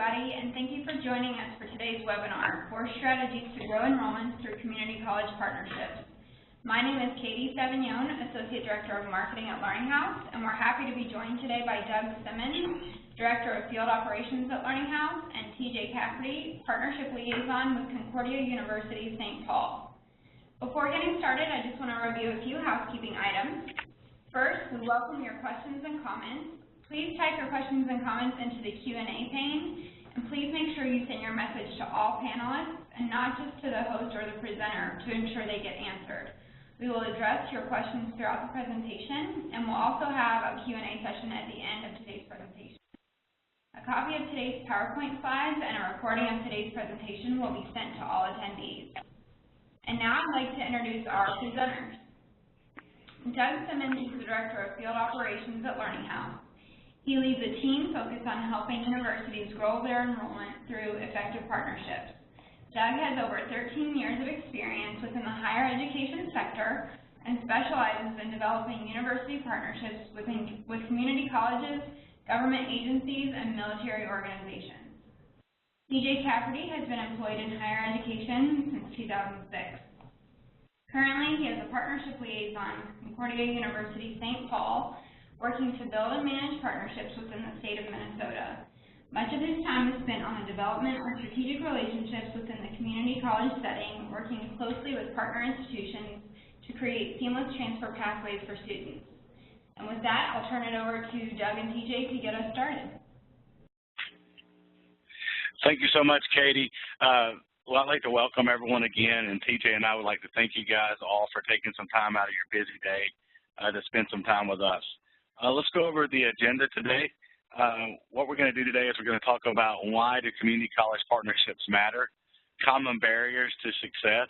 everybody, and thank you for joining us for today's webinar, 4 Strategies to Grow Enrollments Through Community College Partnerships. My name is Katie Savignone, Associate Director of Marketing at Learning House, and we're happy to be joined today by Doug Simmons, Director of Field Operations at Learning House, and TJ Cafferty, Partnership Liaison with Concordia University, St. Paul. Before getting started, I just want to review a few housekeeping items. First, we welcome your questions and comments. Please type your questions and comments into the Q&A pane, and please make sure you send your message to all panelists and not just to the host or the presenter to ensure they get answered. We will address your questions throughout the presentation, and we'll also have a Q&A session at the end of today's presentation. A copy of today's PowerPoint slides and a recording of today's presentation will be sent to all attendees. And now I'd like to introduce our presenters. Doug Simmons is the Director of Field Operations at Learning House. He leads a team focused on helping universities grow their enrollment through effective partnerships. Doug has over 13 years of experience within the higher education sector and specializes in developing university partnerships with community colleges, government agencies, and military organizations. TJ Cafferty has been employed in higher education since 2006. Currently, he is a partnership liaison with Concordia University, St. Paul, working to build and manage partnerships within the state of Minnesota. Much of his time is spent on the development of strategic relationships within the community college setting, working closely with partner institutions to create seamless transfer pathways for students. And with that, I'll turn it over to Doug and TJ to get us started. Thank you so much, Katie. Well, I'd like to welcome everyone again, and TJ and I would like to thank you guys all for taking some time out of your busy day to spend some time with us. Let's go over the agenda today. What we're going to do today is we're going to talk about why do community college partnerships matter, common barriers to success,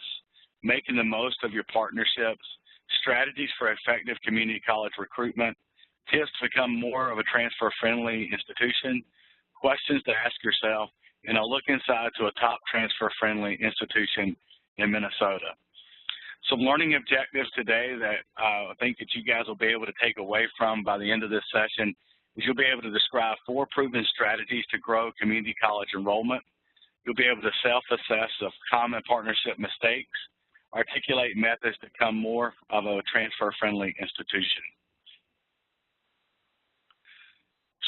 making the most of your partnerships, strategies for effective community college recruitment, tips to become more of a transfer-friendly institution, questions to ask yourself, and a look inside to a top transfer-friendly institution in Minnesota. Some learning objectives today that I think that you guys will be able to take away from by the end of this session is you'll be able to describe 4 proven strategies to grow community college enrollment. You'll be able to self-assess of common partnership mistakes, articulate methods to become more of a transfer-friendly institution.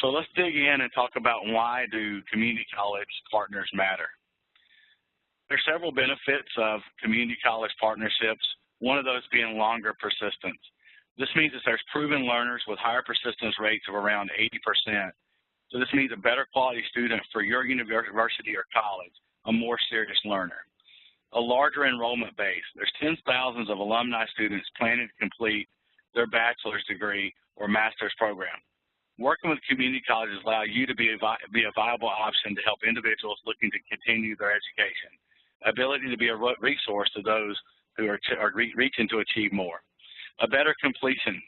So let's dig in and talk about why do community college partners matter. There are several benefits of community college partnerships, one of those being longer persistence. This means that there's proven learners with higher persistence rates of around 80%. So this means a better quality student for your university or college, a more serious learner. A larger enrollment base. There's tens of thousands of alumni students planning to complete their bachelor's degree or master's program. Working with community colleges allow you to be a viable option to help individuals looking to continue their education. Ability to be a resource to those who are reaching to achieve more. A better completion.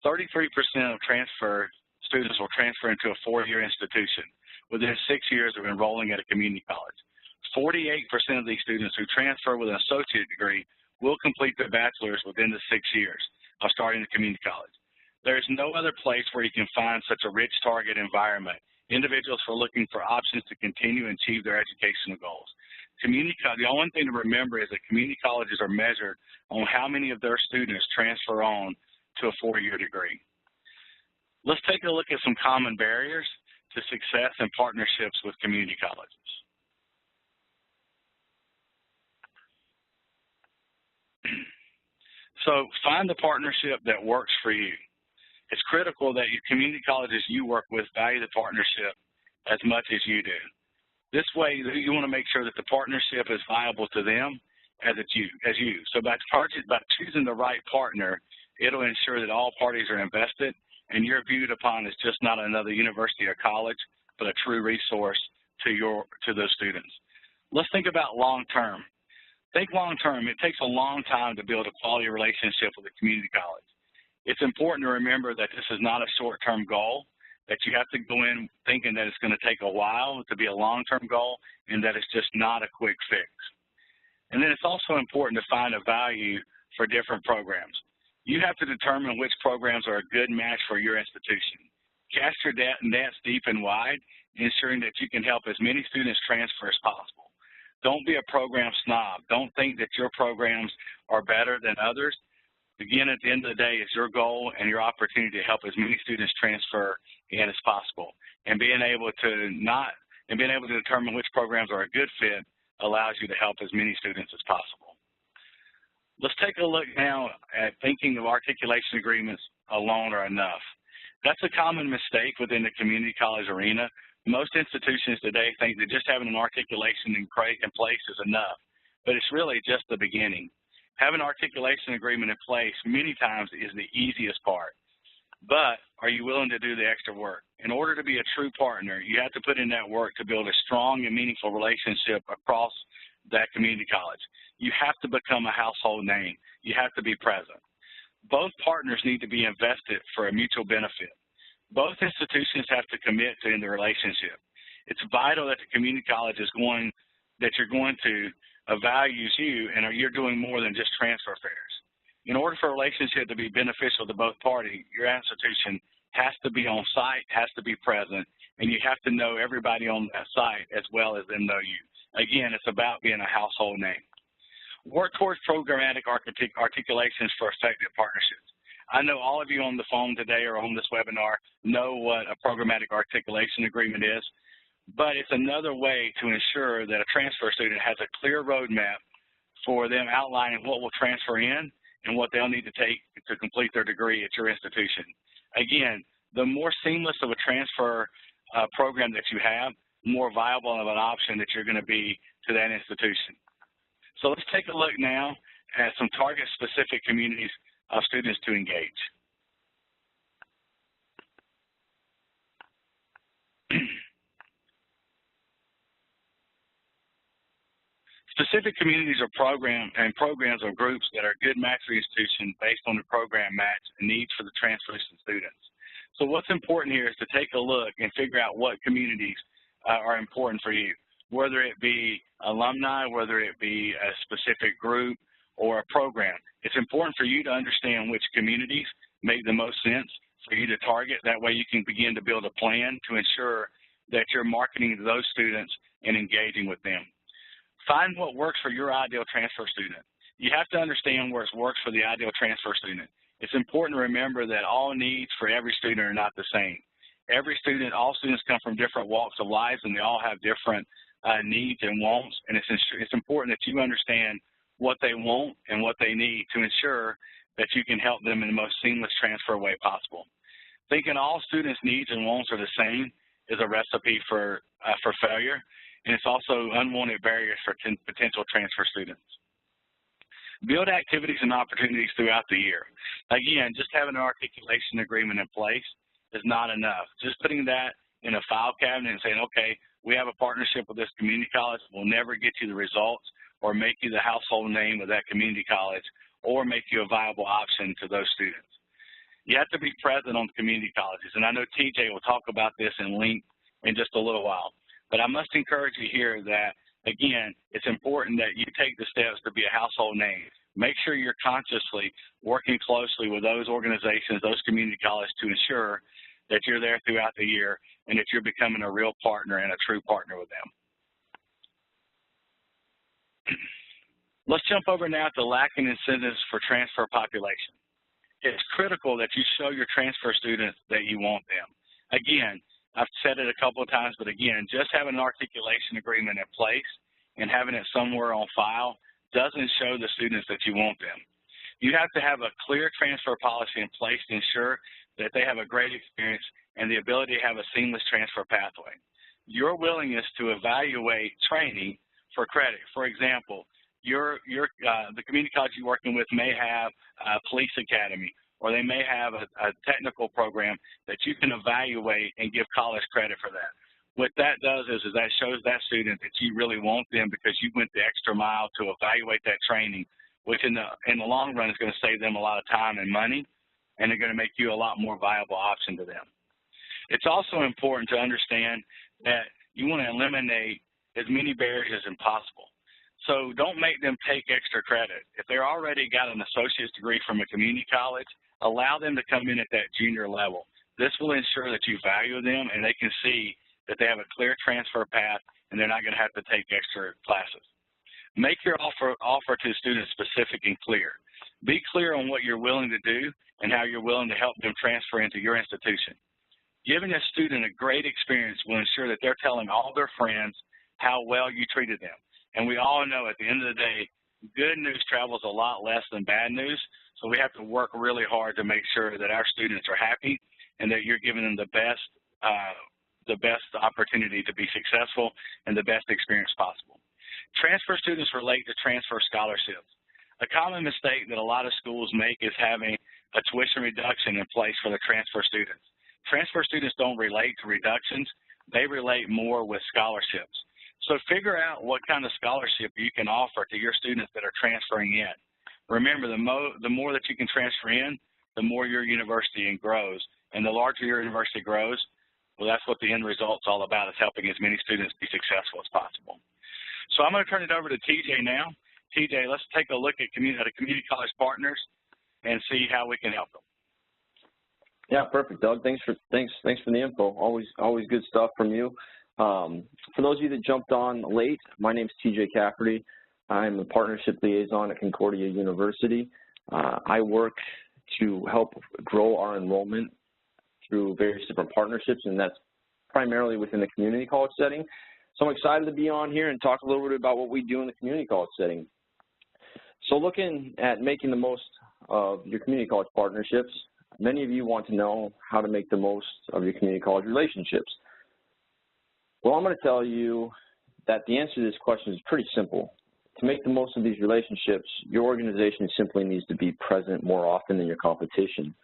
33% of transfer students will transfer into a 4-year institution within 6 years of enrolling at a community college. 48% of these students who transfer with an associate degree will complete their bachelor's within the 6 years of starting a community college. There is no other place where you can find such a rich target environment. Individuals are looking for options to continue and achieve their educational goals. The only thing to remember is that community colleges are measured on how many of their students transfer on to a 4-year degree. Let's take a look at some common barriers to success in partnerships with community colleges. So find the partnership that works for you. It's critical that your community colleges you work with value the partnership as much as you do. This way, you want to make sure that the partnership is viable to them as you. So by choosing the right partner, it'll ensure that all parties are invested and you're viewed upon as just not another university or college, but a true resource to those students. Let's think about long-term. Think long-term. It takes a long time to build a quality relationship with a community college. It's important to remember that this is not a short-term goal, that you have to go in thinking that it's going to take a while to be a long-term goal and that it's just not a quick fix. And then it's also important to find a value for different programs. You have to determine which programs are a good match for your institution. Cast your nets deep and wide, ensuring that you can help as many students transfer as possible. Don't be a program snob. Don't think that your programs are better than others. Again, at the end of the day, it's your goal and your opportunity to help as many students transfer in as possible. And being able to determine which programs are a good fit allows you to help as many students as possible. Let's take a look now at thinking of articulation agreements alone are enough. That's a common mistake within the community college arena. Most institutions today think that just having an articulation in place is enough, but it's really just the beginning. Having an articulation agreement in place many times is the easiest part, but are you willing to do the extra work? In order to be a true partner, you have to put in that work to build a strong and meaningful relationship across that community college. You have to become a household name. You have to be present. Both partners need to be invested for a mutual benefit. Both institutions have to commit to the relationship. It's vital that the community college you're going to values you and you're doing more than just transfer fairs. In order for a relationship to be beneficial to both parties, your institution has to be on site, has to be present, and you have to know everybody on that site as well as them know you. Again, it's about being a household name. Work towards programmatic articulations for effective partnerships. I know all of you on the phone today or on this webinar know what a programmatic articulation agreement is, but it's another way to ensure that a transfer student has a clear roadmap for them outlining what will transfer in and what they'll need to take to complete their degree at your institution. Again, the more seamless of a transfer program that you have, the more viable of an option that you're going to be to that institution. So let's take a look now at some target-specific communities of students to engage. Specific communities or programs or groups that are good match for the institution based on the program match and needs for the transfer students. So what's important here is to take a look and figure out what communities are important for you, whether it be alumni, whether it be a specific group or a program. It's important for you to understand which communities make the most sense for you to target. That way you can begin to build a plan to ensure that you're marketing to those students and engaging with them. Find what works for your ideal transfer student. You have to understand what works for the ideal transfer student. It's important to remember that all needs for every student are not the same. All students come from different walks of life, and they all have different needs and wants, and it's important that you understand what they want and what they need to ensure that you can help them in the most seamless transfer way possible. Thinking all students' needs and wants are the same is a recipe for failure, and it's also unwanted barriers for potential transfer students. Build activities and opportunities throughout the year. Again, just having an articulation agreement in place is not enough. Just putting that in a file cabinet and saying, okay, we have a partnership with this community college will never get you the results or make you the household name of that community college or make you a viable option to those students. You have to be present on community colleges, and I know TJ will talk about this in length in just a little while. But I must encourage you here that, again, it's important that you take the steps to be a household name. Make sure you're consciously working closely with those organizations, those community colleges, to ensure that you're there throughout the year and that you're becoming a real partner and a true partner with them. Let's jump over now to lacking incentives for transfer population. It's critical that you show your transfer students that you want them. Again, I've said it a couple of times, but again, just having an articulation agreement in place and having it somewhere on file doesn't show the students that you want them. You have to have a clear transfer policy in place to ensure that they have a great experience and the ability to have a seamless transfer pathway. Your willingness to evaluate training for credit. For example, the community college you're working with may have a police academy, or they may have a technical program that you can evaluate and give college credit for that. What that does is that shows that student that you really want them because you went the extra mile to evaluate that training, which in the long run is going to save them a lot of time and money, and they're going to make you a lot more viable option to them. It's also important to understand that you want to eliminate as many barriers as possible. So don't make them take extra credit. If they're already got an associate's degree from a community college, allow them to come in at that junior level. This will ensure that you value them and they can see that they have a clear transfer path and they're not going to have to take extra classes. Make your offer to students specific and clear. Be clear on what you're willing to do and how you're willing to help them transfer into your institution. Giving a student a great experience will ensure that they're telling all their friends how well you treated them. And we all know at the end of the day, good news travels a lot less than bad news, so we have to work really hard to make sure that our students are happy and that you're giving them the best opportunity to be successful and the best experience possible. Transfer students relate to transfer scholarships. A common mistake that a lot of schools make is having a tuition reduction in place for the transfer students. Transfer students don't relate to reductions, they relate more with scholarships. So figure out what kind of scholarship you can offer to your students that are transferring in. Remember, the more that you can transfer in, the more your university grows. And the larger your university grows, well, that's what the end result's all about, is helping as many students be successful as possible. So I'm going to turn it over to TJ now. TJ, let's take a look at community college partners and see how we can help them. Yeah, perfect, Doug. Thanks for the info. Always good stuff from you. For those of you that jumped on late, my name is TJ Cafferty. I'm a partnership liaison at Concordia University. I work to help grow our enrollment through various different partnerships, and that's primarily within the community college setting. So I'm excited to be on here and talk a little bit about what we do in the community college setting. So looking at making the most of your community college partnerships, many of you want to know how to make the most of your community college relationships. Well, I'm going to tell you that the answer to this question is pretty simple. To make the most of these relationships, your organization simply needs to be present more often than your competition.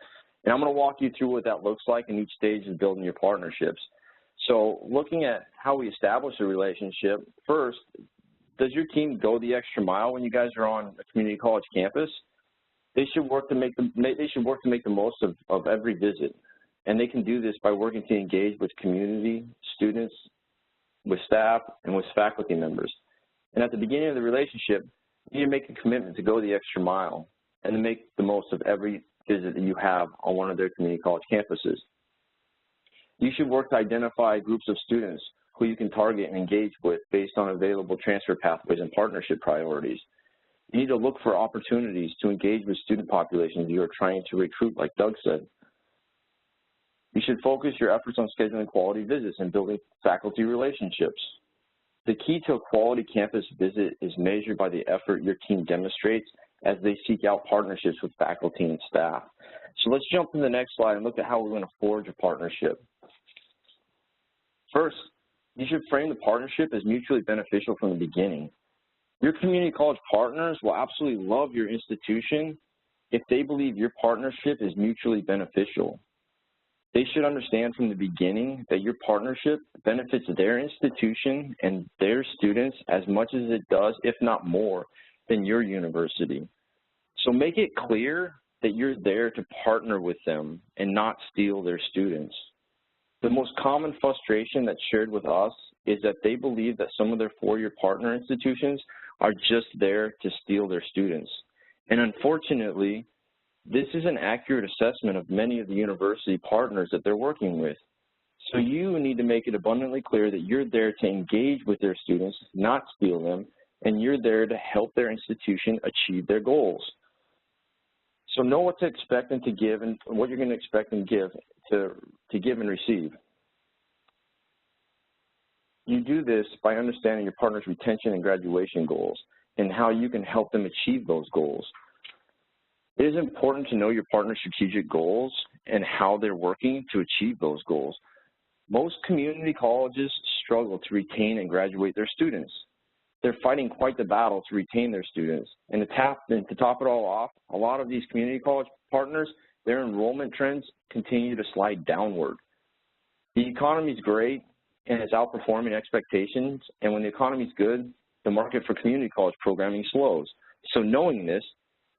And I'm going to walk you through what that looks like in each stage of building your partnerships. So looking at how we establish a relationship, first, does your team go the extra mile when you guys are on a community college campus? They should work to make the most of every visit. And they can do this by working to engage with community, students, with staff, and with faculty members. And at the beginning of the relationship, you need to make a commitment to go the extra mile and to make the most of every visit that you have on one of their community college campuses. You should work to identify groups of students who you can target and engage with based on available transfer pathways and partnership priorities. You need to look for opportunities to engage with student populations you are trying to recruit, like Doug said. You should focus your efforts on scheduling quality visits and building faculty relationships. The key to a quality campus visit is measured by the effort your team demonstrates as they seek out partnerships with faculty and staff. So let's jump to the next slide and look at how we're going to forge a partnership. First, you should frame the partnership as mutually beneficial from the beginning. Your community college partners will absolutely love your institution if they believe your partnership is mutually beneficial. They should understand from the beginning that your partnership benefits their institution and their students as much as it does, if not more, than your university. So make it clear that you're there to partner with them and not steal their students. The most common frustration that's shared with us is that they believe that some of their four-year partner institutions are just there to steal their students. And unfortunately, this is an accurate assessment of many of the university partners that they're working with. So you need to make it abundantly clear that you're there to engage with their students, not steal them, and you're there to help their institution achieve their goals. So know what to expect and to give and what you're going to expect and give to give and receive. You do this by understanding your partner's retention and graduation goals and how you can help them achieve those goals. It is important to know your partner's strategic goals and how they're working to achieve those goals. Most community colleges struggle to retain and graduate their students. They're fighting quite the battle to retain their students. And to top it all off, a lot of these community college partners, their enrollment trends continue to slide downward. The economy is great and it's outperforming expectations. And when the economy is good, the market for community college programming slows. So knowing this,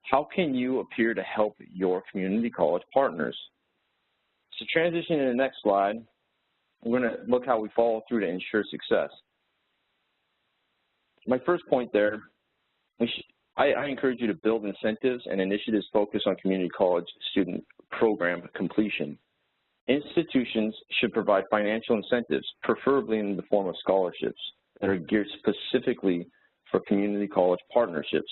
how can you appear to help your community college partners? So transitioning to the next slide, we're going to look how we follow through to ensure success. My first point there, I encourage you to build incentives and initiatives focused on community college student program completion. Institutions should provide financial incentives, preferably in the form of scholarships, that are geared specifically for community college partnerships.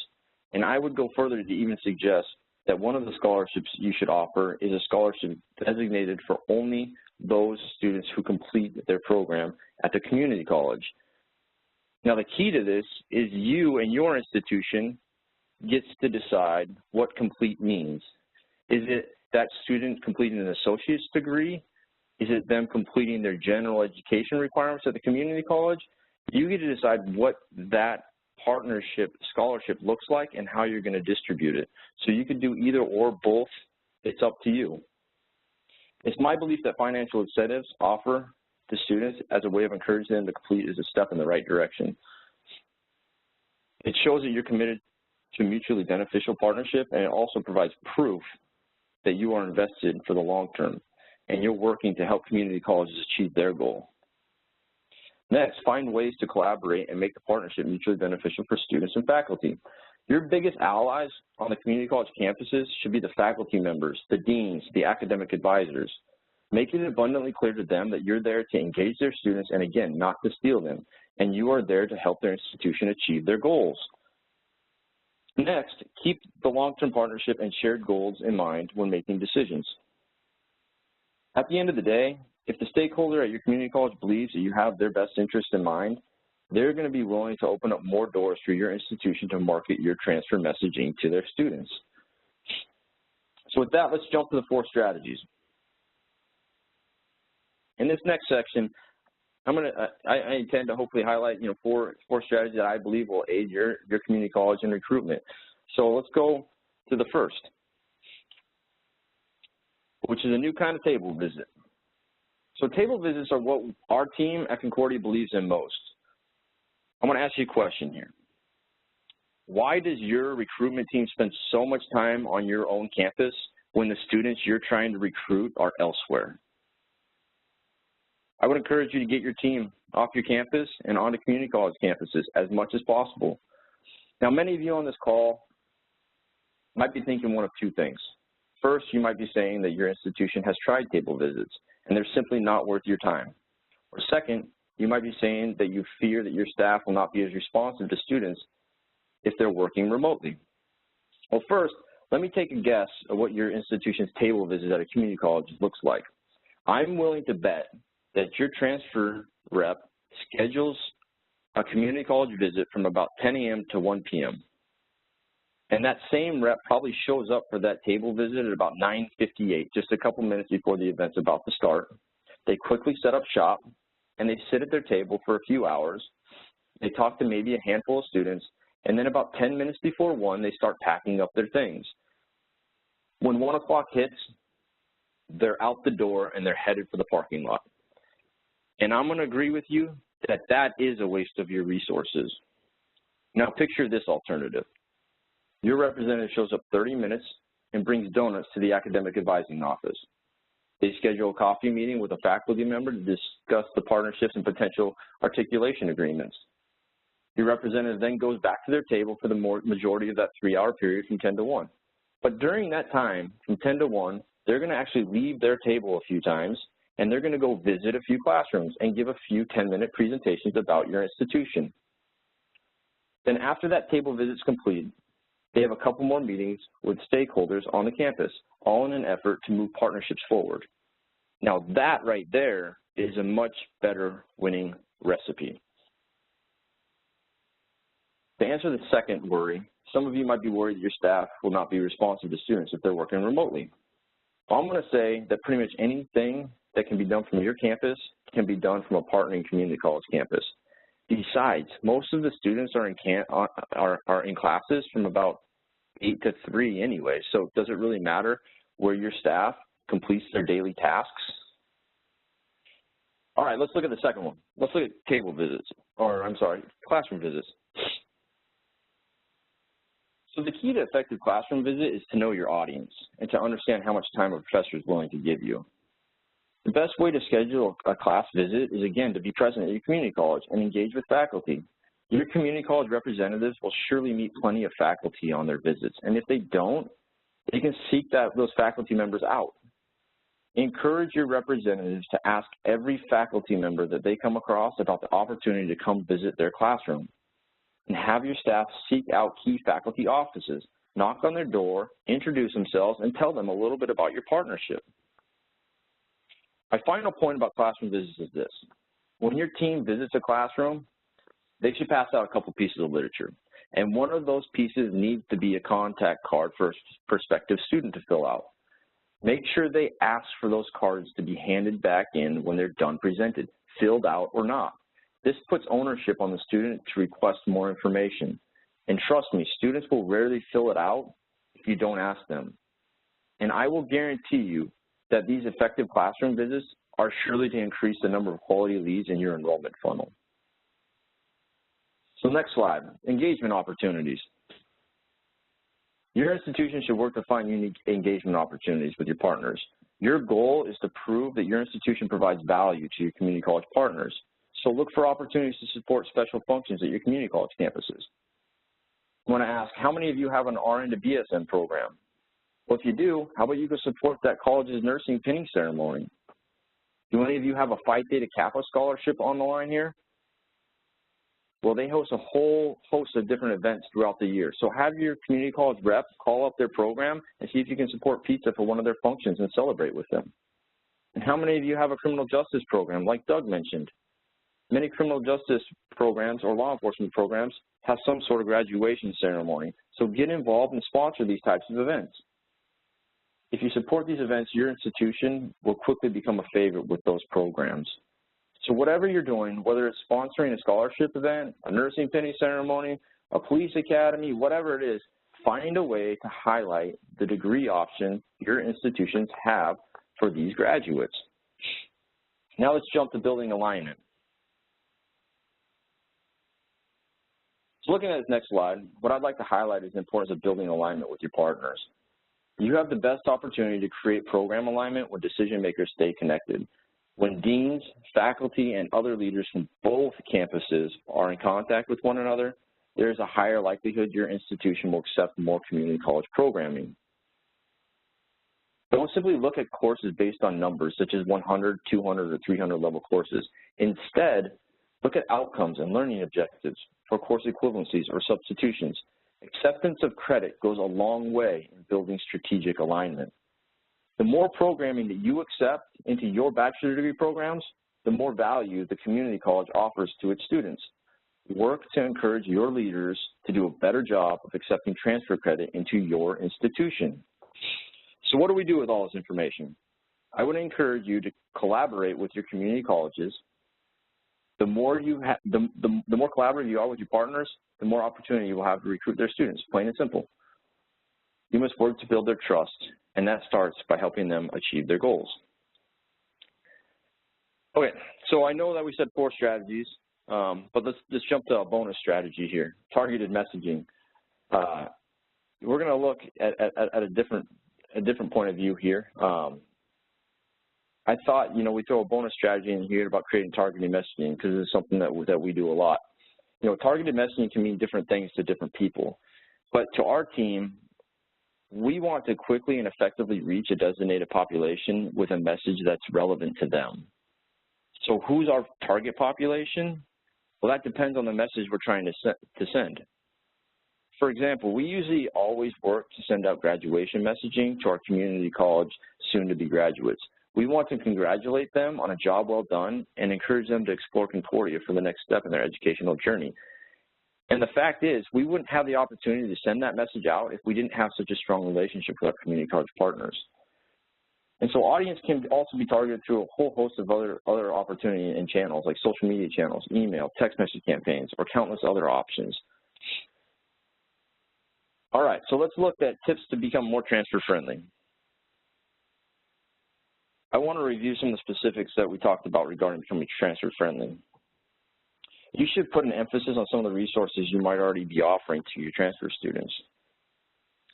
And I would go further to even suggest that one of the scholarships you should offer is a scholarship designated for only those students who complete their program at the community college. Now, the key to this is you and your institution gets to decide what complete means. Is it that student completing an associate's degree? Is it them completing their general education requirements at the community college? You get to decide what that partnership scholarship looks like and how you're going to distribute it. So you could do either or both. It's up to you. It's my belief that financial incentives offer to students as a way of encouraging them to complete is a step in the right direction. It shows that you're committed to mutually beneficial partnership, and it also provides proof that you are invested for the long term and you're working to help community colleges achieve their goal. Next, find ways to collaborate and make the partnership mutually beneficial for students and faculty. Your biggest allies on the community college campuses should be the faculty members, the deans, the academic advisors. Make it abundantly clear to them that you're there to engage their students and, again, not to steal them, and you are there to help their institution achieve their goals. Next, keep the long-term partnership and shared goals in mind when making decisions. At the end of the day, if the stakeholder at your community college believes that you have their best interest in mind, they're going to be willing to open up more doors for your institution to market your transfer messaging to their students. So with that, let's jump to the 4 strategies. In this next section, I intend to hopefully highlight, four strategies that I believe will aid your community college in recruitment. So let's go to the first, which is a new kind of table visit. So table visits are what our team at Concordia believes in most. I'm going to ask you a question here. Why does your recruitment team spend so much time on your own campus when the students you're trying to recruit are elsewhere? I would encourage you to get your team off your campus and onto community college campuses as much as possible. Now, many of you on this call might be thinking one of 2 things. First, you might be saying that your institution has tried table visits and they're simply not worth your time. Or second, you might be saying that you fear that your staff will not be as responsive to students if they're working remotely. Well, first, let me take a guess at what your institution's table visit at a community college looks like. I'm willing to bet that your transfer rep schedules a community college visit from about 10 a.m. to 1 p.m. And that same rep probably shows up for that table visit at about 9:58, just a couple minutes before the event's about to start. They quickly set up shop, and they sit at their table for a few hours. They talk to maybe a handful of students, and then about 10 minutes before 1, they start packing up their things. When 1 o'clock hits, they're out the door and they're headed for the parking lot. And I'm going to agree with you that that is a waste of your resources. Now picture this alternative. Your representative shows up 30 minutes and brings donuts to the academic advising office. They schedule a coffee meeting with a faculty member to discuss the partnerships and potential articulation agreements. Your representative then goes back to their table for the majority of that 3-hour period from 10 to 1. But during that time, from 10 to 1, they're going to actually leave their table a few times, and they're going to go visit a few classrooms and give a few 10-minute presentations about your institution. Then after that table visit's complete, they have a couple more meetings with stakeholders on the campus, all in an effort to move partnerships forward. Now that right there is a much better winning recipe. To answer the second worry, some of you might be worried that your staff will not be responsive to students if they're working remotely. Well, I'm going to say that pretty much anything that can be done from your campus can be done from a partnering community college campus. Besides, most of the students are in classes from about 8 to 3 anyway, so does it really matter where your staff completes their daily tasks? All right, let's look at the second one. Let's look at table visits, or I'm sorry, classroom visits. So the key to effective classroom visit is to know your audience and to understand how much time a professor is willing to give you. The best way to schedule a class visit is, again, to be present at your community college and engage with faculty. Your community college representatives will surely meet plenty of faculty on their visits, and if they don't, they can seek those faculty members out. Encourage your representatives to ask every faculty member that they come across about the opportunity to come visit their classroom. And have your staff seek out key faculty offices, knock on their door, introduce themselves, and tell them a little bit about your partnership. My final point about classroom visits is this. When your team visits a classroom, they should pass out a couple pieces of literature. And one of those pieces needs to be a contact card for a prospective student to fill out. Make sure they ask for those cards to be handed back in when they're done presented, filled out or not. This puts ownership on the student to request more information. And trust me, students will rarely fill it out if you don't ask them. And I will guarantee you that these effective classroom visits are surely to increase the number of quality leads in your enrollment funnel. So next slide, engagement opportunities. Your institution should work to find unique engagement opportunities with your partners. Your goal is to prove that your institution provides value to your community college partners. So look for opportunities to support special functions at your community college campuses. I want to ask, how many of you have an RN to BSN program? Well, if you do, how about you go support that college's nursing pinning ceremony? Do any of you have a Phi Theta Kappa scholarship on the line here? Well, they host a whole host of different events throughout the year. So have your community college rep call up their program and see if you can support pizza for one of their functions and celebrate with them. And how many of you have a criminal justice program like Doug mentioned? Many criminal justice programs or law enforcement programs have some sort of graduation ceremony. So get involved and sponsor these types of events. If you support these events, your institution will quickly become a favorite with those programs. So whatever you're doing, whether it's sponsoring a scholarship event, a nursing pinning ceremony, a police academy, whatever it is, find a way to highlight the degree option your institutions have for these graduates. Now let's jump to building alignment. So looking at this next slide, what I'd like to highlight is the importance of building alignment with your partners. You have the best opportunity to create program alignment when decision makers stay connected. When deans, faculty, and other leaders from both campuses are in contact with one another, there is a higher likelihood your institution will accept more community college programming. Don't simply look at courses based on numbers such as 100, 200, or 300 level courses. Instead, look at outcomes and learning objectives for course equivalencies or substitutions. Acceptance of credit goes a long way in building strategic alignment. The more programming that you accept into your bachelor degree programs, the more value the community college offers to its students. Work to encourage your leaders to do a better job of accepting transfer credit into your institution. So what do we do with all this information? I would encourage you to collaborate with your community colleges. The more collaborative you are with your partners, the more opportunity you will have to recruit their students, plain and simple. You must work to build their trust, and that starts by helping them achieve their goals. Okay, so I know that we said 4 strategies, but let's just jump to a bonus strategy here, targeted messaging. We're gonna look at a different point of view here. I thought, we throw a bonus strategy in here about creating targeted messaging because it's something that we do a lot. Targeted messaging can mean different things to different people, but to our team, we want to quickly and effectively reach a designated population with a message that's relevant to them. So who's our target population? Well, that depends on the message we're trying to send. For example, we usually always work to send out graduation messaging to our community college soon-to-be graduates. We want to congratulate them on a job well done and encourage them to explore Concordia for the next step in their educational journey. And the fact is, we wouldn't have the opportunity to send that message out if we didn't have such a strong relationship with our community college partners. And so audience can also be targeted through a whole host of other opportunity and channels like social media channels, email, text message campaigns, or countless other options. All right, so let's look at tips to become more transfer friendly. I want to review some of the specifics that we talked about regarding becoming transfer friendly. You should put an emphasis on some of the resources you might already be offering to your transfer students.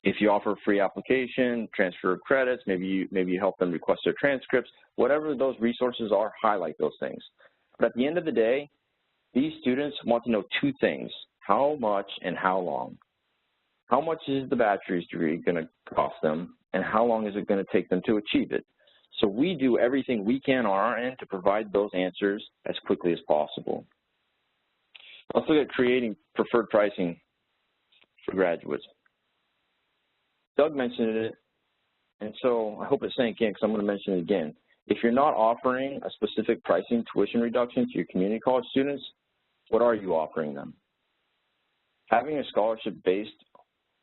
If you offer a free application, transfer of credits, maybe you help them request their transcripts, whatever those resources are, highlight those things. But at the end of the day, these students want to know 2 things, how much and how long. How much is the bachelor's degree going to cost them, and how long is it going to take them to achieve it? So we do everything we can on our end to provide those answers as quickly as possible. Let's look at creating preferred pricing for graduates. Doug mentioned it, and so I hope it sank in because I'm going to mention it again. If you're not offering a specific pricing tuition reduction to your community college students, what are you offering them? Having a scholarship based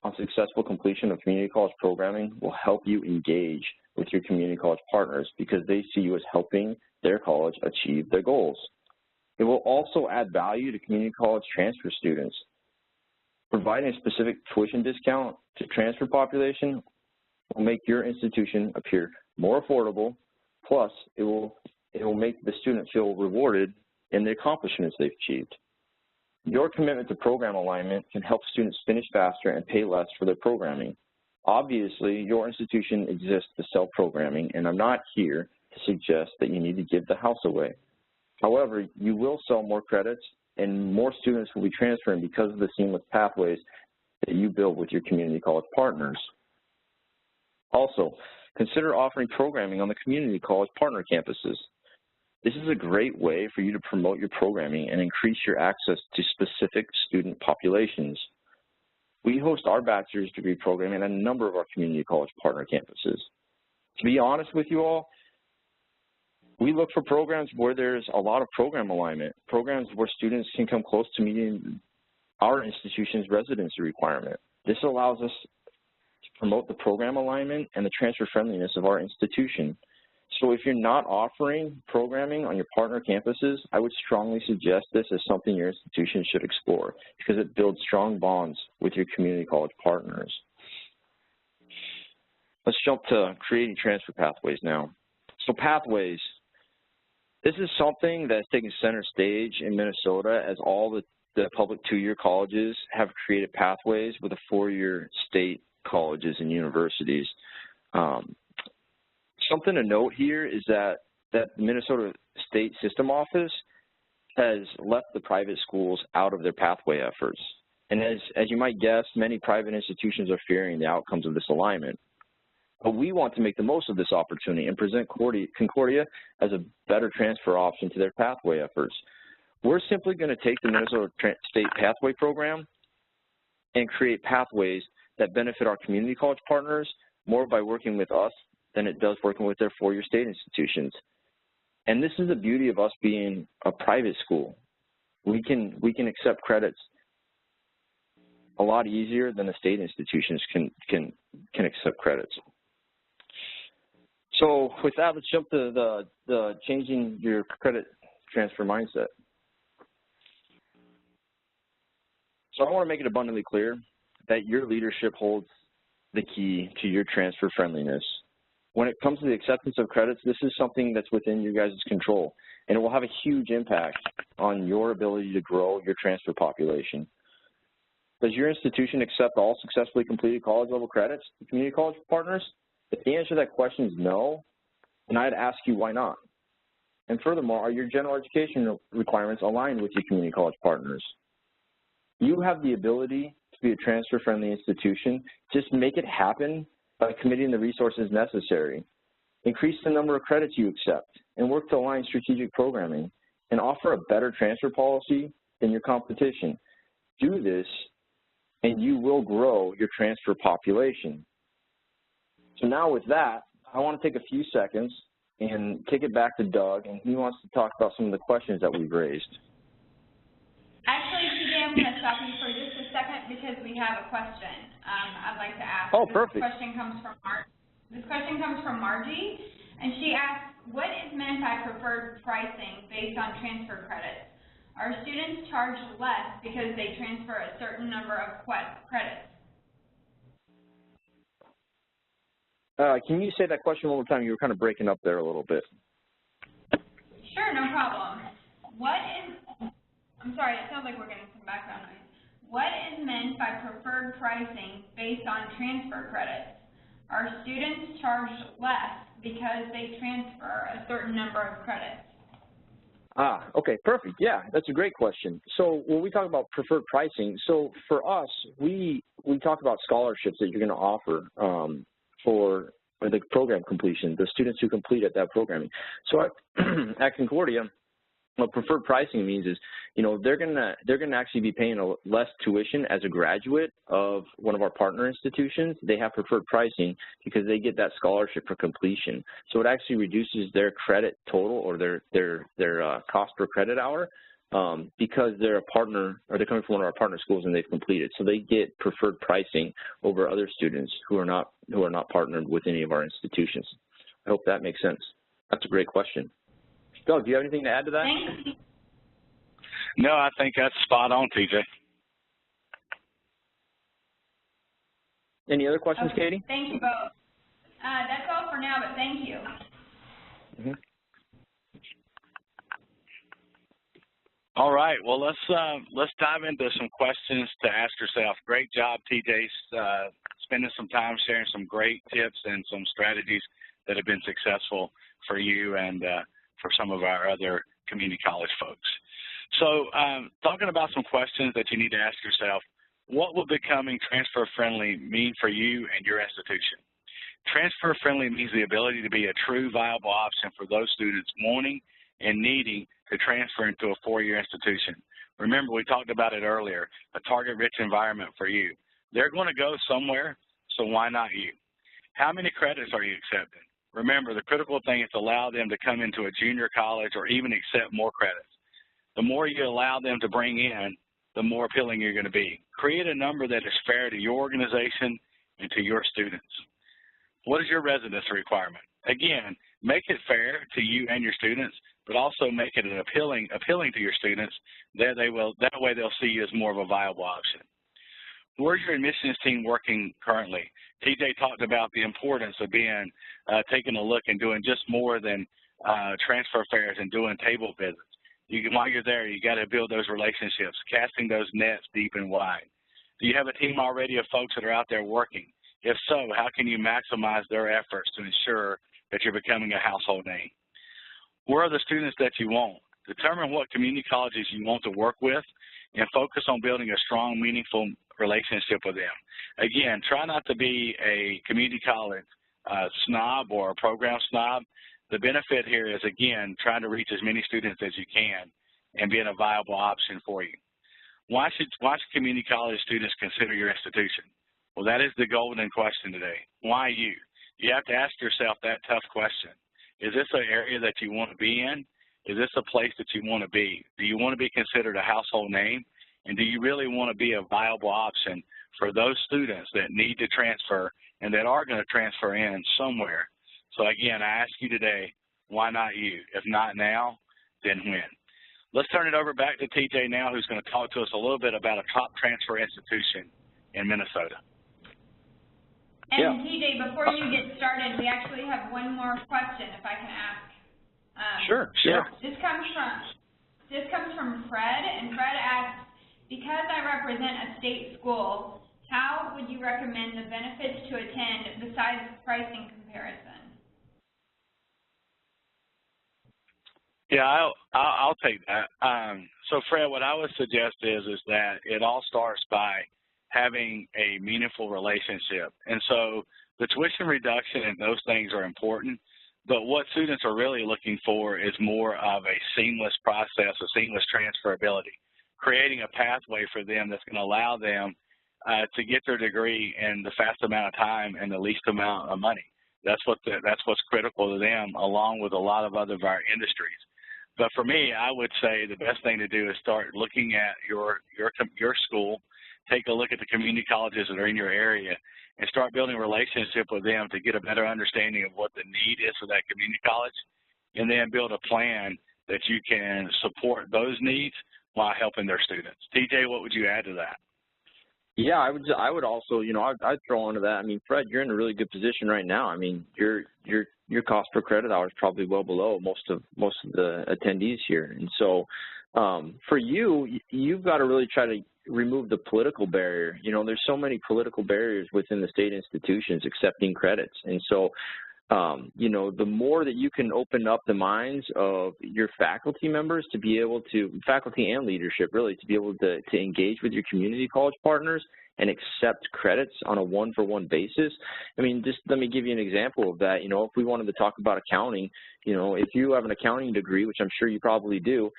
on successful completion of community college programming will help you engage with your community college partners because they see you as helping their college achieve their goals. It will also add value to community college transfer students. Providing a specific tuition discount to transfer population will make your institution appear more affordable, plus it will make the student feel rewarded in the accomplishments they've achieved. Your commitment to program alignment can help students finish faster and pay less for their programming. Obviously, your institution exists to sell programming, and I'm not here to suggest that you need to give the house away. However, you will sell more credits, and more students will be transferring because of the seamless pathways that you build with your community college partners. Also, consider offering programming on the community college partner campuses. This is a great way for you to promote your programming and increase your access to specific student populations. We host our bachelor's degree program at a number of our community college partner campuses. To be honest with you all, we look for programs where there's a lot of program alignment, programs where students can come close to meeting our institution's residency requirement. This allows us to promote the program alignment and the transfer friendliness of our institution. So if you're not offering programming on your partner campuses, I would strongly suggest this as something your institution should explore because it builds strong bonds with your community college partners. Let's jump to creating transfer pathways now. So pathways, this is something that's taking center stage in Minnesota as all the public two-year colleges have created pathways with the four-year state colleges and universities. Something to note here is that the Minnesota State System Office has left the private schools out of their pathway efforts. And as you might guess, many private institutions are fearing the outcomes of this alignment. But we want to make the most of this opportunity and present Concordia as a better transfer option to their pathway efforts. We're simply going to take the Minnesota State Pathway Program and create pathways that benefit our community college partners more by working with us than it does working with their four-year state institutions. And this is the beauty of us being a private school. We can accept credits a lot easier than the state institutions can accept credits. So with that, let's jump to the changing your credit transfer mindset. So I want to make it abundantly clear that your leadership holds the key to your transfer friendliness. When it comes to the acceptance of credits, this is something that's within your guys' control, and it will have a huge impact on your ability to grow your transfer population. Does your institution accept all successfully completed college-level credits to community college partners? If the answer to that question is no, then I'd ask you why not. And furthermore, are your general education requirements aligned with your community college partners? You have the ability to be a transfer-friendly institution. Just make it happen by committing the resources necessary. Increase the number of credits you accept and work to align strategic programming and offer a better transfer policy than your competition. Do this and you will grow your transfer population. So now with that, I want to take a few seconds and kick it back to Doug, and he wants to talk about some of the questions that we've raised. Actually, TJ, I'm going to stop you for just a second because we have a question I'd like to ask. Oh, perfect. This question comes from Margie, and she asks, what is meant by preferred pricing based on transfer credits? Are students charged less because they transfer a certain number of credits? Can you say that question one more time? You were kind of breaking up there a little bit. Sure, no problem. I'm sorry, it sounds like we're getting some background noise. What is meant by preferred pricing based on transfer credits? Are students charged less because they transfer a certain number of credits? Okay, perfect. Yeah, that's a great question. So when we talk about preferred pricing, so for us, we talk about scholarships that you're going to offer for the program completion, the students who complete at that programming. So at Concordia, what preferred pricing means is, you know, they're gonna actually be paying less tuition as a graduate of one of our partner institutions. They have preferred pricing because they get that scholarship for completion. So it actually reduces their credit total or their cost per credit hour because they're a partner, or they're coming from one of our partner schools and they've completed. So they get preferred pricing over other students who are not partnered with any of our institutions. I hope that makes sense. That's a great question. Doug, do you have anything to add to that? Thank you. No, I think that's spot on, TJ. Any other questions, Okay. Katie? Thank you both. That's all for now, but thank you. Mm-hmm. All right. Well, let's dive into some questions to ask yourself. Great job, TJ, spending some time sharing some great tips and some strategies that have been successful for you and for some of our other community college folks. So talking about some questions that you need to ask yourself, what will becoming transfer-friendly mean for you and your institution? Transfer-friendly means the ability to be a true viable option for those students wanting and needing to transfer into a four-year institution. Remember, we talked about it earlier, a target-rich environment for you. They're going to go somewhere, so why not you? How many credits are you accepting? Remember, the critical thing is to allow them to come into a junior college or even accept more credits. The more you allow them to bring in, the more appealing you're going to be. Create a number that is fair to your organization and to your students. What is your residency requirement? Again, make it fair to you and your students, but also make it appealing to your students. That way they'll see you as more of a viable option. Where's your admissions team working currently? TJ talked about the importance of being taking a look and doing just more than transfer fairs and doing table visits. While you're there, you got to build those relationships, casting those nets deep and wide. Do you have a team already of folks that are out there working? If so, how can you maximize their efforts to ensure that you're becoming a household name? Where are the students that you want? Determine what community colleges you want to work with and focus on building a strong, meaningful relationship with them. Again, try not to be a community college snob or a program snob. The benefit here is, again, trying to reach as many students as you can and being a viable option for you. Why should community college students consider your institution? Well, that is the golden question today. Why you? You have to ask yourself that tough question. Is this an area that you want to be in? Is this a place that you want to be? Do you want to be considered a household name? And do you really want to be a viable option for those students that need to transfer and that are going to transfer in somewhere? So again, I ask you today, why not you? If not now, then when? Let's turn it over back to TJ now, who's going to talk to us a little bit about a top transfer institution in Minnesota. And TJ, before you get started, we actually have one more question, if I can ask. Sure. This comes from Fred, and Fred asks, because I represent a state school, how would you recommend the benefits to attend besides pricing comparison? Yeah, I'll take that. So Fred, what I would suggest is that it all starts by having a meaningful relationship. And so the tuition reduction and those things are important, but what students are really looking for is more of a seamless process, a seamless transferability, creating a pathway for them that's going to allow them to get their degree in the fast amount of time and the least amount of money. That's what's critical to them, along with a lot of other of our industries. But for me, I would say the best thing to do is start looking at your school, take a look at the community colleges that are in your area, and start building a relationship with them to get a better understanding of what the need is for that community college, and then build a plan that you can support those needs while helping their students. TJ, what would you add to that? Yeah, I would also, I'd throw onto that. I mean, Fred, you're in a really good position right now. I mean, your cost per credit hour is probably well below most of the attendees here. And so for you've got to really try to remove the political barrier. There's so many political barriers within the state institutions accepting credits. And so, the more that you can open up the minds of your faculty members to be able to, faculty and leadership really, to be able to engage with your community college partners and accept credits on a one-for-one basis. I mean, just let me give you an example of that. You know, if we wanted to talk about accounting, you know, if you have an accounting degree, which I'm sure you probably do,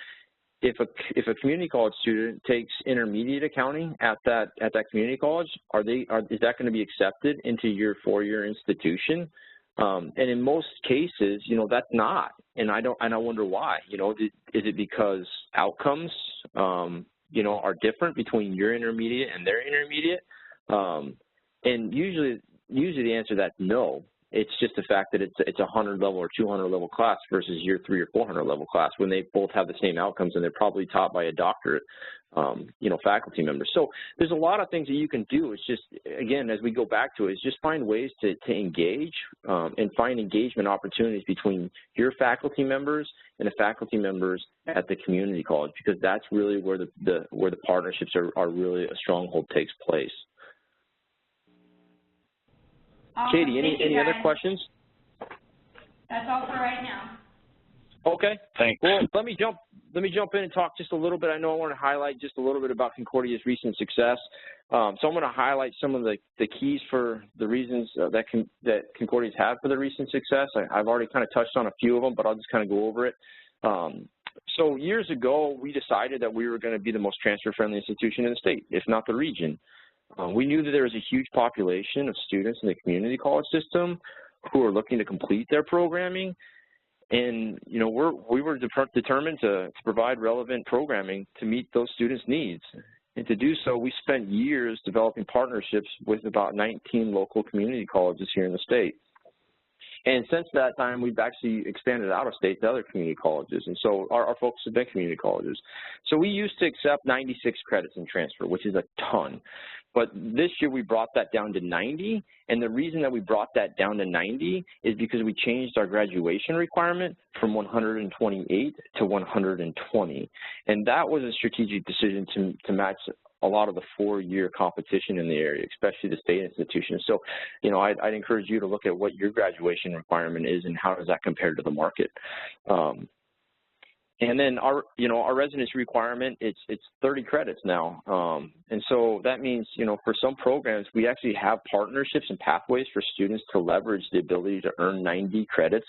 if a community college student takes intermediate accounting at that community college, is that going to be accepted into your four-year institution? And in most cases, you know, that's not, and I wonder why. You know, is it because outcomes, you know, are different between your intermediate and their intermediate? And usually the answer to that's no. It's just the fact that it's a 100 level or 200 level class versus your 300 or 400 level class when they both have the same outcomes and they're probably taught by a doctorate, you know, faculty member. So there's a lot of things that you can do. It's just, again, as we go back to it, is just find ways to engage and find engagement opportunities between your faculty members and the faculty members at the community college, because that's really where the partnerships are really a stronghold takes place. Katie, any other questions? That's all for right now. Okay. Thanks. Well, let me jump in and talk just a little bit. I know I want to highlight just a little bit about Concordia's recent success. So I'm going to highlight some of the keys for the reasons that Concordia's had for the recent success. I've already kind of touched on a few of them, but I'll just kind of go over it. So years ago, we decided that we were going to be the most transfer-friendly institution in the state, if not the region. We knew that there was a huge population of students in the community college system who are looking to complete their programming, and you know we were determined to provide relevant programming to meet those students' needs. And to do so, we spent years developing partnerships with about 19 local community colleges here in the state. And since that time, we've actually expanded out of state to other community colleges. And so our focus has been community colleges. So we used to accept 96 credits in transfer, which is a ton. But this year we brought that down to 90. And the reason that we brought that down to 90 is because we changed our graduation requirement from 128 to 120. And that was a strategic decision to match a lot of the four-year competition in the area, especially the state institutions. So, you know, I'd encourage you to look at what your graduation requirement is and how does that compare to the market. And then our residency requirement, it's 30 credits now. And so that means, you know, for some programs, we actually have partnerships and pathways for students to leverage the ability to earn 90 credits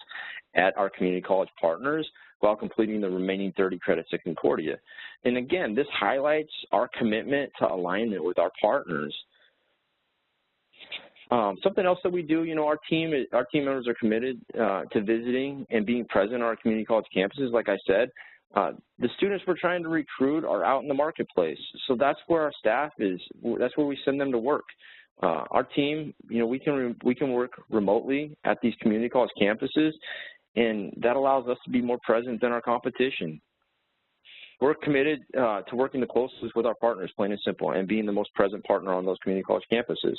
at our community college partners while completing the remaining 30 credits at Concordia. And again, this highlights our commitment to alignment with our partners. Something else that we do, you know, our team members are committed to visiting and being present on our community college campuses. Like I said, the students we're trying to recruit are out in the marketplace. So that's where our staff is. That's where we send them to work. Our team, you know, we can work remotely at these community college campuses, and that allows us to be more present than our competition. We're committed to working the closest with our partners, plain and simple, and being the most present partner on those community college campuses.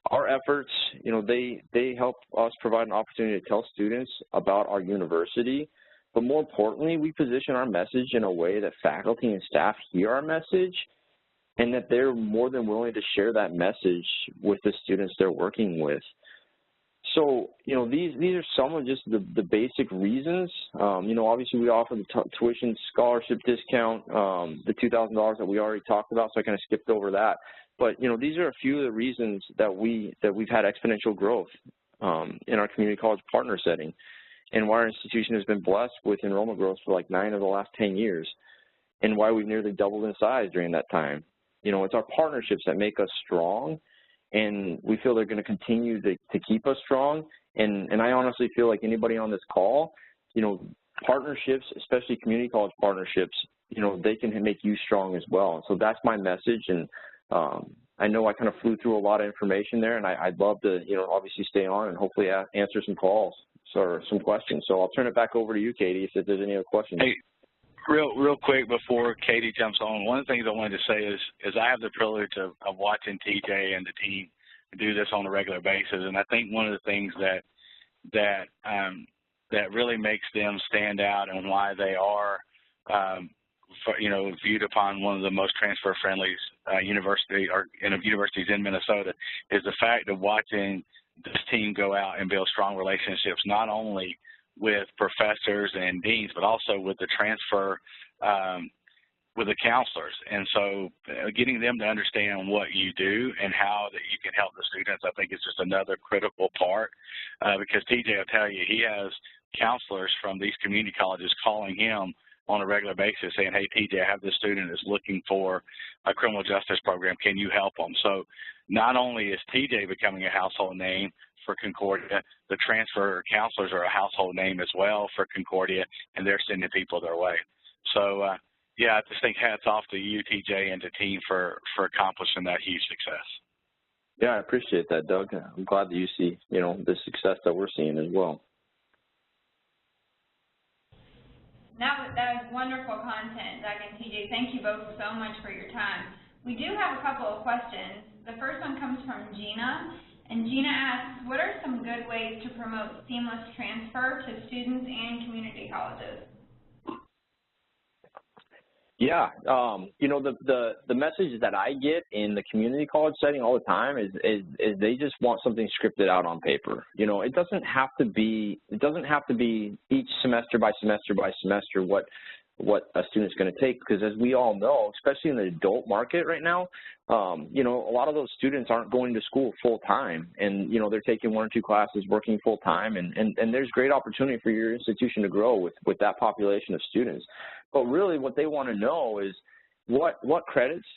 Our efforts, you know, they help us provide an opportunity to tell students about our university, but more importantly, we position our message in a way that faculty and staff hear our message and that they're more than willing to share that message with the students they're working with. So, you know, these are some of just the basic reasons. You know, obviously we offer the tuition scholarship discount, the $2,000 that we already talked about, so I kind of skipped over that. But, you know, these are a few of the reasons that we've had exponential growth in our community college partner setting, and why our institution has been blessed with enrollment growth for like 9 of the last 10 years, and why we've nearly doubled in size during that time. You know, it's our partnerships that make us strong, and we feel they're going to continue to keep us strong. And I honestly feel like anybody on this call, you know, partnerships, especially community college partnerships, you know, they can make you strong as well. So that's my message. And I know I kind of flew through a lot of information there, and I'd love to, you know, obviously stay on and hopefully answer some calls or some questions. So I'll turn it back over to you, Katie, if there's any other questions. Hey, real quick before Katie jumps on, one of the things I wanted to say is I have the privilege of watching TJ and the team do this on a regular basis, and I think one of the things that really makes them stand out and why they are you know, viewed upon one of the most transfer-friendly universities in Minnesota is the fact of watching this team go out and build strong relationships, not only with professors and deans, but also with the transfer with the counselors. And so getting them to understand what you do and how that you can help the students, I think is just another critical part, because TJ will tell you, he has counselors from these community colleges calling him on a regular basis saying, hey, TJ, I have this student that's looking for a criminal justice program. Can you help them? So not only is TJ becoming a household name for Concordia, the transfer counselors are a household name as well for Concordia, and they're sending people their way. So, yeah, I just think hats off to you, TJ, and the team for accomplishing that huge success. Yeah, I appreciate that, Doug. I'm glad that you see, the success that we're seeing as well. That was wonderful content, Doug and TJ. Thank you both so much for your time. We do have a couple of questions. The first one comes from Gina, and Gina asks, what are some good ways to promote seamless transfer to students and community colleges? Yeah, the message that I get in the community college setting all the time is they just want something scripted out on paper. It doesn't have to be each semester by semester by semester what a student's going to take, because as we all know, especially in the adult market right now, a lot of those students aren't going to school full time, and they're taking 1 or 2 classes, working full time, and there's great opportunity for your institution to grow with that population of students. But really what they want to know is what credits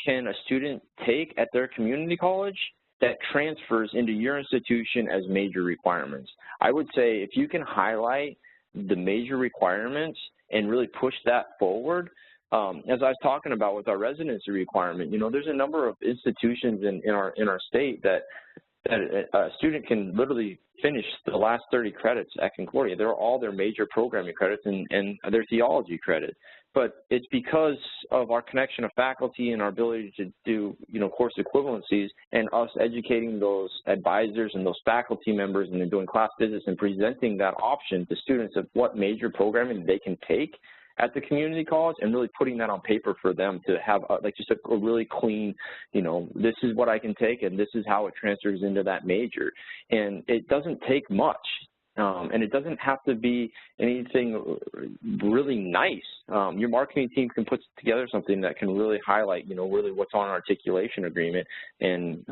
can a student take at their community college that transfers into your institution as major requirements. I would say if you can highlight the major requirements and really push that forward, as I was talking about with our residency requirement, there's a number of institutions in our state that a student can literally finish the last 30 credits at Concordia. They're all their major programming credits and their theology credit. But it's because of our connection of faculty and our ability to do, course equivalencies, and us educating those advisors and those faculty members and then doing class visits and presenting that option to students of what major programming they can take at the community college, and really putting that on paper for them to have, like you said, a really clean, this is what I can take and this is how it transfers into that major. And it doesn't take much, and it doesn't have to be anything really nice. Your marketing team can put together something that can really highlight, really what's on an articulation agreement and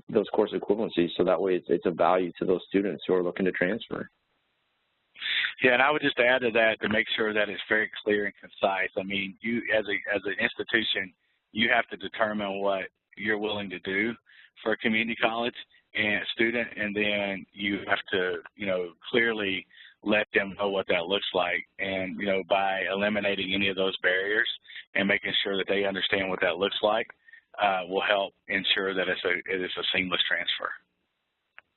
those course equivalencies, so that way it's a value to those students who are looking to transfer. Yeah, and I would just add to that to make sure that it's very clear and concise. I mean, you as an institution, you have to determine what you're willing to do for a community college and student, and then you have to, clearly let them know what that looks like. And, by eliminating any of those barriers and making sure that they understand what that looks like, will help ensure that it is a seamless transfer.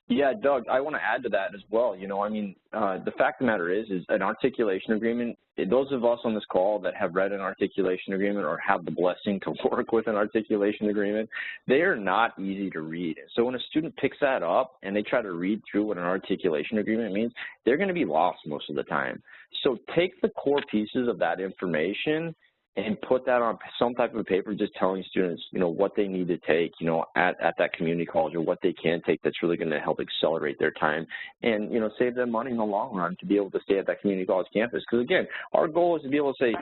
Yeah, Doug, I want to add to that as well. The fact of the matter is an articulation agreement, those of us on this call that have read an articulation agreement or have the blessing to work with an articulation agreement, they are not easy to read. So when a student picks that up and they try to read through what an articulation agreement means, they're going to be lost most of the time. So take the core pieces of that information and put that on some type of paper, just telling students, what they need to take, at that community college, or what they can take that's really going to help accelerate their time and, save them money in the long run to be able to stay at that community college campus. Because, again, our goal is to be able to say,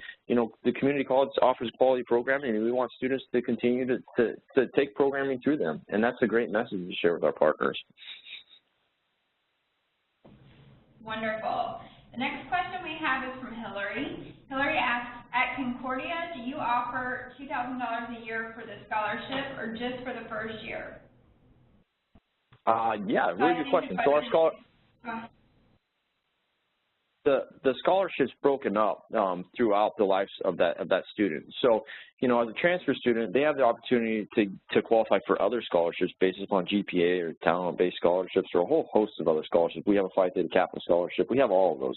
the community college offers quality programming, and we want students to continue to take programming through them. And that's a great message to share with our partners. Wonderful. The next question we have is from Hillary. Hillary asks, at Concordia, do you offer $2,000 a year for the scholarship or just for the first year? Yeah, really good question. So our the scholarship's broken up throughout the lives of that student. So, as a transfer student, they have the opportunity to qualify for other scholarships based upon GPA or talent-based scholarships or a whole host of other scholarships. We have a Phi Theta Kappa scholarship. We have all of those.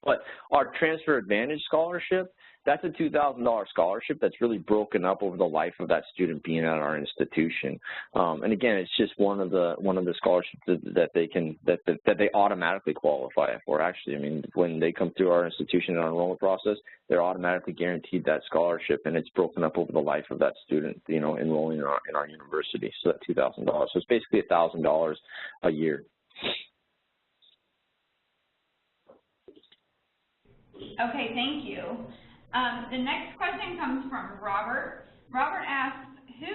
But our Transfer Advantage scholarship, that's a $2,000 scholarship that's really broken up over the life of that student being at our institution. And again, it's just one of the scholarships that they automatically qualify for. Actually, I mean, when they come through our institution in our enrollment process, they're automatically guaranteed that scholarship, and it's broken up over the life of that student, enrolling in our university. So that $2,000. So it's basically $1,000 a year. Okay, thank you. The next question comes from Robert. Robert asks, who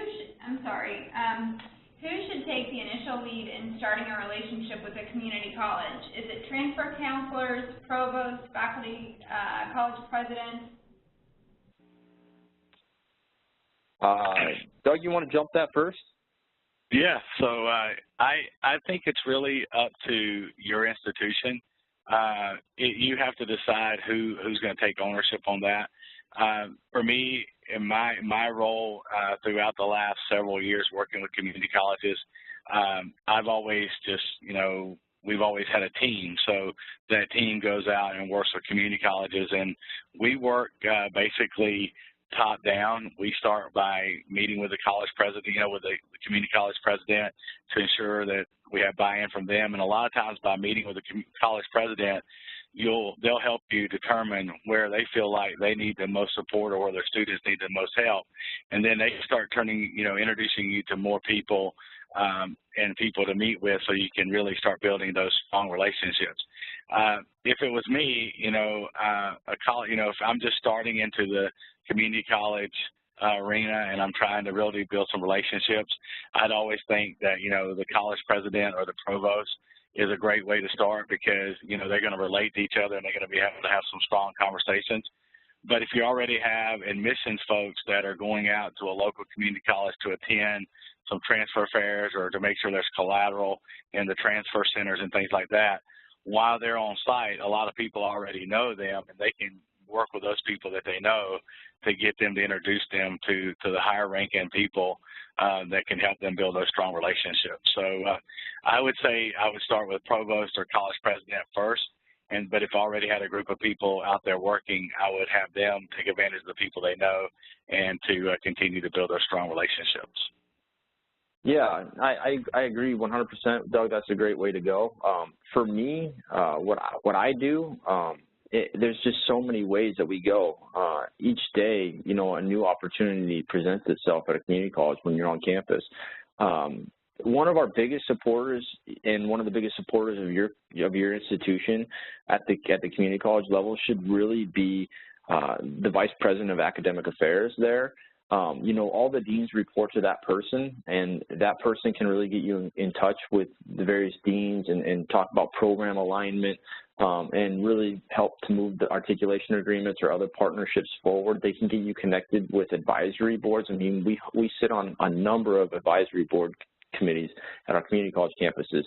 should take the initial lead in starting a relationship with a community college? Is it transfer counselors, provosts, faculty, college presidents? Doug, you want to jump that first? Yeah, so I think it's really up to your institution. You have to decide who's going to take ownership on that. For me, in my role throughout the last several years working with community colleges, I've always just, we've always had a team. So that team goes out and works with community colleges, and we work basically top down. We start by meeting with the college president, with the community college president to ensure that we have buy-in from them. And a lot of times by meeting with the college president, they'll help you determine where they feel like they need the most support or where their students need the most help. And then they start introducing you to more people and people to meet with, so you can really start building those strong relationships. If it was me, if I'm just starting into the community college arena and I'm trying to really build some relationships, I'd always think that, the college president or the provost is a great way to start, because, they're going to relate to each other and they're going to be able to have some strong conversations. But if you already have admissions folks that are going out to a local community college to attend some transfer fairs or to make sure there's collateral in the transfer centers and things like that, while they're on site, a lot of people already know them, and they can work with those people that they know to get them to introduce them to the higher ranking people that can help them build those strong relationships. So I would say I would start with provost or college president first, but if I already had a group of people out there working, I would have them take advantage of the people they know and to continue to build those strong relationships. Yeah, I agree 100%, Doug. That's a great way to go. For me, what I do, there's just so many ways that we go. Each day, a new opportunity presents itself at a community college when you're on campus. One of our biggest supporters and one of the biggest supporters of your institution at the community college level should really be the vice president of academic affairs there. All the deans report to that person, and that person can really get you in touch with the various deans and talk about program alignment and really help to move the articulation agreements or other partnerships forward. They can get you connected with advisory boards. I mean, we sit on a number of advisory board committees at our community college campuses.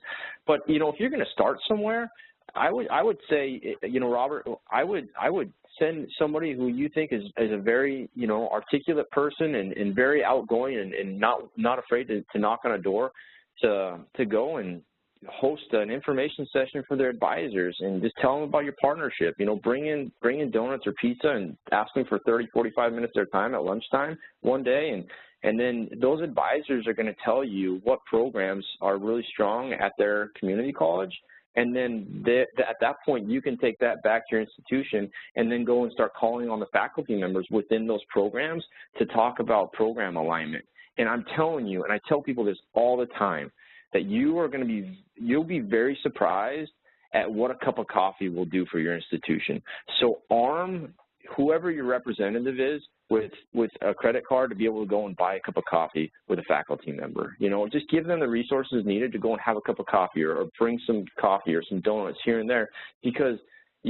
But, if you're going to start somewhere, I would say, Robert, I would send somebody who you think is a very, articulate person and very outgoing and not afraid to knock on a door to go and host an information session for their advisors and just tell them about your partnership. Bring in donuts or pizza and ask them for 30, 45 minutes of their time at lunchtime one day, and then those advisors are going to tell you what programs are really strong at their community college. And then at that point, you can take that back to your institution and then go and start calling on the faculty members within those programs to talk about program alignment. And I'm telling you, and I tell people this all the time, that you'll be very surprised at what a cup of coffee will do for your institution. So arm whoever your representative is with a credit card to be able to go and buy a cup of coffee with a faculty member. Just give them the resources needed to go and have a cup of coffee or bring some coffee or some donuts here and there, because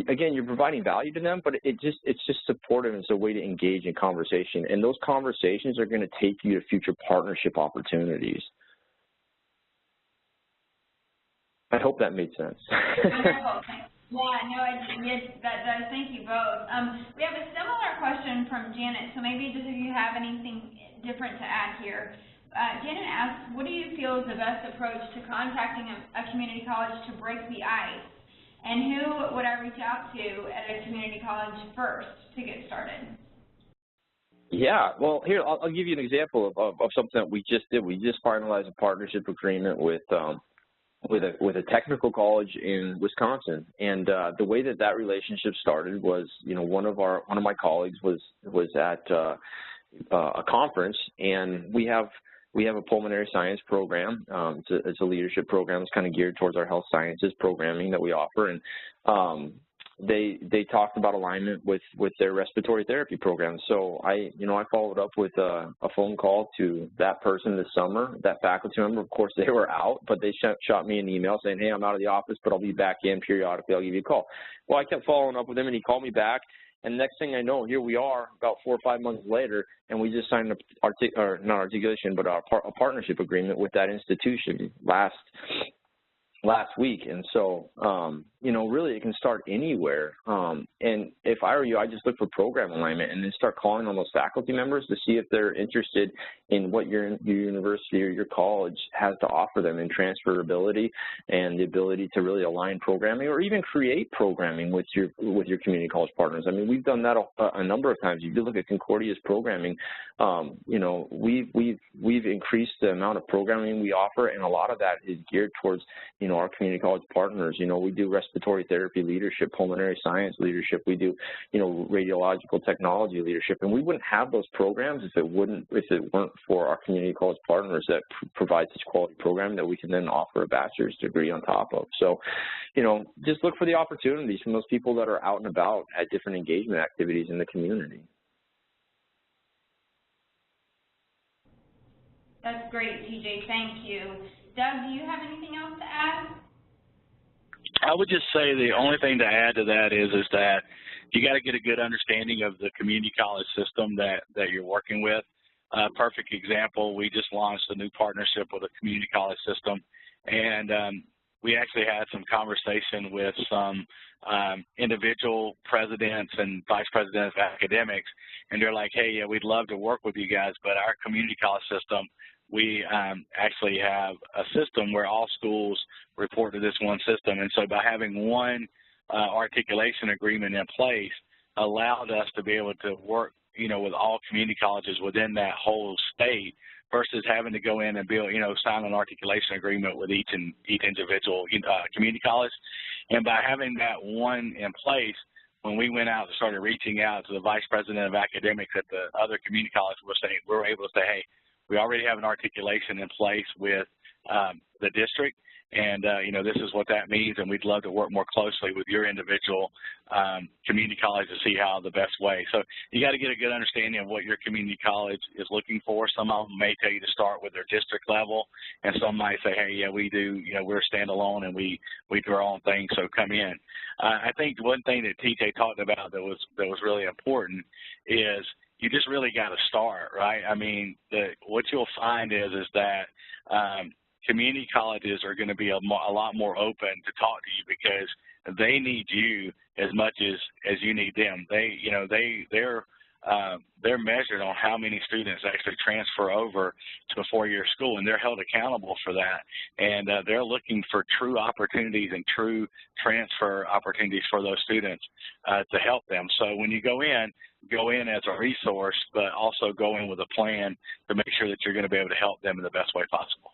again, you're providing value to them, but it's just supportive. It's a way to engage in conversation, and those conversations are going to take you to future partnership opportunities. I hope that made sense. Yeah, no, yes, that does. Thank you both. We have a similar question from Janet, so maybe just if you have anything different to add here. Janet asks, what do you feel is the best approach to contacting a community college to break the ice? And who would I reach out to at a community college first to get started? Yeah, well, here, I'll give you an example of something that we just did. We just finalized a partnership agreement with a technical college in Wisconsin, and the way that relationship started was, one of my colleagues was at a conference, and we have a pulmonary science program. It's a leadership program. It's kind of geared towards our health sciences programming that we offer, and they talked about alignment with their respiratory therapy program. So I followed up with a phone call to that person this summer, that faculty member. Of course, they were out, but they shot me an email saying, hey, I'm out of the office, but I'll be back in periodically. I'll give you a call. Well, I kept following up with him, and he called me back. And next thing I know, here we are about 4 or 5 months later, and we just signed a partnership agreement with that institution last week. And so, really it can start anywhere. And if I were you, I'd just look for program alignment and then start calling on those faculty members to see if they're interested in what your university or your college has to offer them in transferability and the ability to really align programming or even create programming with your community college partners. I mean, we've done that a number of times. If you look at Concordia's programming, we've increased the amount of programming we offer, and a lot of that is geared towards, our community college partners. We do respiratory therapy leadership, pulmonary science leadership. We do, radiological technology leadership, and we wouldn't have those programs if it weren't for our community college partners that provide such quality program that we can then offer a bachelor's degree on top of. So, just look for the opportunities from those people that are out and about at different engagement activities in the community. That's great, TJ. Thank you. Doug, do you have anything else to add? I would just say the only thing to add to that is that you got to get a good understanding of the community college system that you're working with. Perfect example, we just launched a new partnership with a community college system, and we actually had some conversation with some individual presidents and vice presidents of academics, and they're like, hey, yeah, we'd love to work with you guys, but our community college system, we actually have a system where all schools report to this one system. And so by having one articulation agreement in place allowed us to be able to work, with all community colleges within that whole state versus having to go in and build, sign an articulation agreement with each individual community college. And by having that one in place, when we went out and started reaching out to the vice president of academics at the other community college, we were able to say, hey, we already have an articulation in place with the district, and this is what that means, and we'd love to work more closely with your individual community college to see how the best way. So you got to get a good understanding of what your community college is looking for. Some of them may tell you to start with their district level, and some might say, hey, yeah, we do, we're standalone and we do our own thing, so come in. I think one thing that TJ talked about that was really important is you just really got to start, right? I mean, what you'll find is that community colleges are going to be a lot more open to talk to you because they need you as much as you need them. They're measured on how many students actually transfer over to a four-year school, and they're held accountable for that. And they're looking for true opportunities and true transfer opportunities for those students to help them. So when you go in as a resource, but also go in with a plan to make sure that you're going to be able to help them in the best way possible.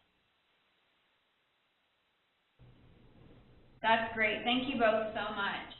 That's great. Thank you both so much.